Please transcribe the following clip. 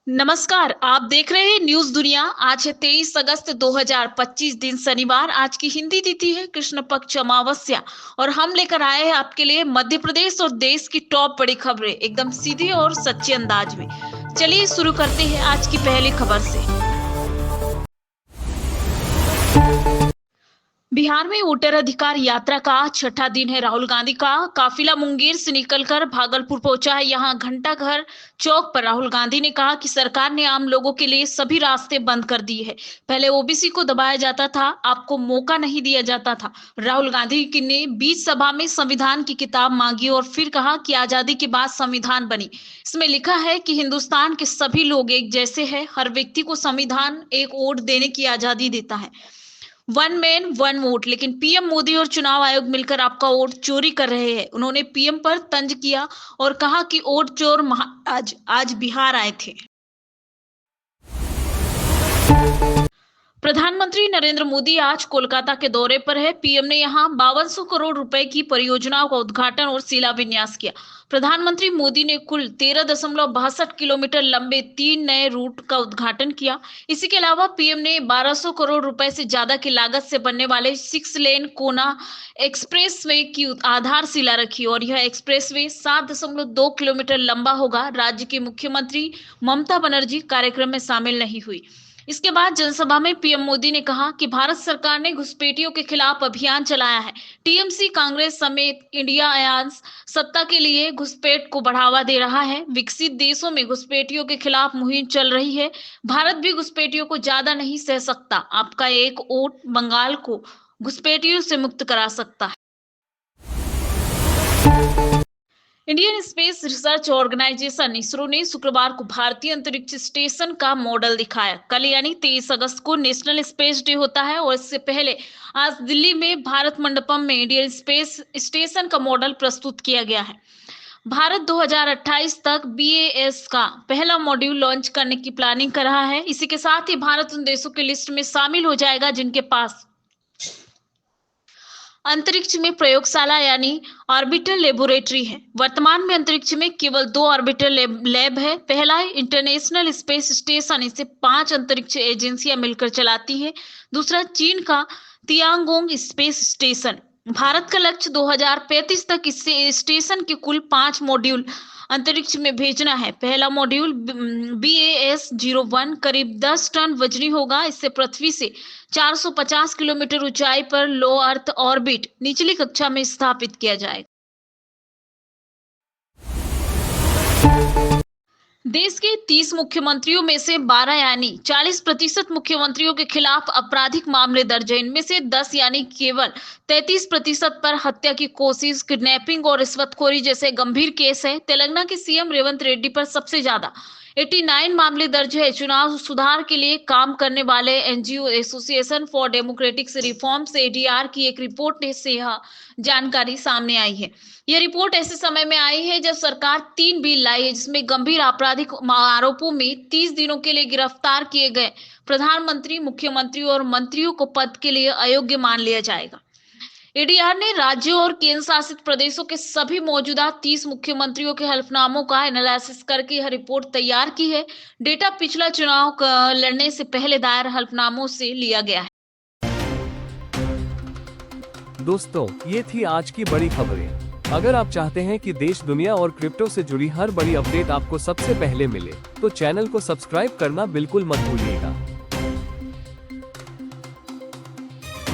नमस्कार, आप देख रहे हैं न्यूज दुनिया। आज है 23 अगस्त 2025 दिन शनिवार। आज की हिंदी तिथि है कृष्ण पक्ष अमावस्या और हम लेकर आए हैं आपके लिए मध्य प्रदेश और देश की टॉप बड़ी खबरें एकदम सीधे और सच्चे अंदाज में। चलिए शुरू करते हैं आज की पहली खबर से। बिहार में वोटर अधिकार यात्रा का छठा दिन है। राहुल गांधी का काफिला मुंगेर से निकलकर भागलपुर पहुंचा है। यहां घंटा घर चौक पर राहुल गांधी ने कहा कि सरकार ने आम लोगों के लिए सभी रास्ते बंद कर दिए हैं। पहले ओबीसी को दबाया जाता था, आपको मौका नहीं दिया जाता था। राहुल गांधी ने बीच सभा में संविधान की किताब मांगी और फिर कहा कि आजादी के बाद संविधान बनी। इसमें लिखा है कि हिंदुस्तान के सभी लोग एक जैसे हैं। हर व्यक्ति को संविधान एक वोट देने की आजादी देता है। One man one vote. लेकिन पीएम मोदी और चुनाव आयोग मिलकर आपका वोट चोरी कर रहे हैं। उन्होंने पीएम पर तंज किया और कहा कि वोट चोर महाराज आज बिहार आए थे। प्रधानमंत्री नरेंद्र मोदी आज कोलकाता के दौरे पर है। पीएम ने यहां 5200 करोड़ रुपए की परियोजनाओं का उद्घाटन और शिलान्यास किया। प्रधानमंत्री मोदी ने कुल 13.62 किलोमीटर लंबे 3 नए रूट का उद्घाटन किया। इसी के अलावा पीएम ने 1200 करोड़ रुपए से ज्यादा की लागत से बनने वाले 6 लेन कोना एक्सप्रेसवे की आधारशिला रखी और यह एक्सप्रेसवे 7.2 किलोमीटर लंबा होगा। राज्य की मुख्यमंत्री ममता बनर्जी कार्यक्रम में शामिल नहीं हुई। इसके बाद जनसभा में पीएम मोदी ने कहा कि भारत सरकार ने घुसपैठियों के खिलाफ अभियान चलाया है। टीएमसी कांग्रेस समेत इंडिया अलायंस सत्ता के लिए घुसपैठ को बढ़ावा दे रहा है। विकसित देशों में घुसपैठियों के खिलाफ मुहिम चल रही है। भारत भी घुसपैठियों को ज्यादा नहीं सह सकता। आपका एक वोट बंगाल को घुसपैठियों से मुक्त करा सकता है। Indian space research organisation ISRO ने शुक्रवार को भारतीय अंतरिक्ष स्टेशन का मॉडल दिखाया। कल यानी 23 अगस्त को नेशनल स्पेस डे होता है और इससे पहले आज दिल्ली में भारत मंडपम में इंडियन स्पेस स्टेशन का मॉडल प्रस्तुत किया गया है। भारत 2028 तक बीएस का पहला मॉड्यूल लॉन्च करने की प्लानिंग कर रहा है। इसी के साथ ही भारत उन देशों की लिस्ट में शामिल हो जाएगा जिनके पास अंतरिक्ष में प्रयोगशाला यानी ऑर्बिटल लेबोरेटरी है। वर्तमान में अंतरिक्ष में केवल 2 ऑर्बिटल लैब है। पहला है इंटरनेशनल स्पेस स्टेशन, इसे 5 अंतरिक्ष एजेंसियां मिलकर चलाती है। दूसरा चीन का तियांगोंग स्पेस स्टेशन। भारत का लक्ष्य 2035 तक इस स्टेशन के कुल 5 मॉड्यूल अंतरिक्ष में भेजना है। पहला मॉड्यूल BAS-01 करीब 10 टन वजनी होगा। इससे पृथ्वी से 450 किलोमीटर ऊंचाई पर लो अर्थ ऑर्बिट निचली कक्षा में स्थापित किया जाएगा। देश के 30 मुख्यमंत्रियों में से 12 यानी 40% मुख्यमंत्रियों के खिलाफ आपराधिक मामले दर्ज है। इनमें से 10 यानी केवल 33% पर हत्या की कोशिश, किडनैपिंग और रिश्वतखोरी जैसे गंभीर केस है। तेलंगाना के सीएम रेवंत रेड्डी पर सबसे ज्यादा 89 मामले दर्ज है। चुनाव सुधार के लिए काम करने वाले NGO association for democratic reforms ADR की एक रिपोर्ट से यह जानकारी सामने आई है। यह रिपोर्ट ऐसे समय में आई है जब सरकार 3 बिल लाई है जिसमें गंभीर आपराधिक आरोपों में 30 दिनों के लिए गिरफ्तार किए गए प्रधानमंत्री, मुख्यमंत्री और मंत्रियों को पद के लिए अयोग्य मान लिया जाएगा। ADR ने राज्यों और केंद्र शासित प्रदेशों के सभी मौजूदा 30 मुख्यमंत्रियों के हलफनामों का एनालिसिस करके यह रिपोर्ट तैयार की है। डेटा पिछला चुनाव लड़ने से पहले दायर हलफनामों से लिया गया है। दोस्तों, ये थी आज की बड़ी खबरें। अगर आप चाहते हैं कि देश दुनिया और क्रिप्टो से जुड़ी हर बड़ी अपडेट आपको सबसे पहले मिले, तो चैनल को सब्सक्राइब करना बिल्कुल मत भूलिएगा।